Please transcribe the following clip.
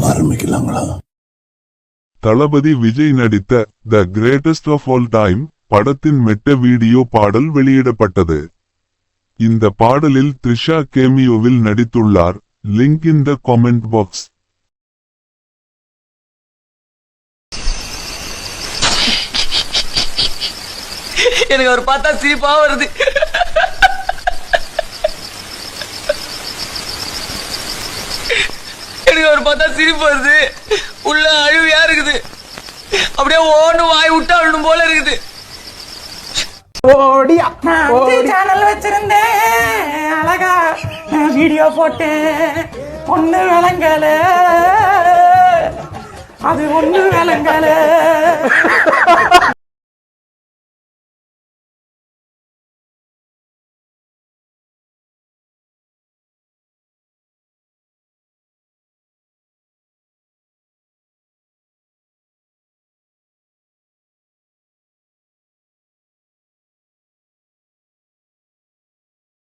ஆரம்பிக்கலாங்களா? தளபதி விஜய் நடித்த the greatest of all time படத்தின் மெட்ட வீடியோ பாடல் வெளியிடப்பட்டது. இந்த பாடலில் த்ரிஷா கேமியோவில் நடித்துள்ளார். Link in the comment box. எனக்கு அவர் பார்த்தா சிரிப்பா வருது. எனக்கு அவர் பார்த்தா சிரிப்பு வருது. உள்ள அழுவியா இருக்குது. அப்படியே ஓன்னு வாய் விட்டு அழுணும் போல இருக்குது. சேனல் வச்சிருந்தேன், அழகா வீடியோ போட்டேன், ஒண்ணு விளங்கல, அது ஒண்ணு விளங்கல.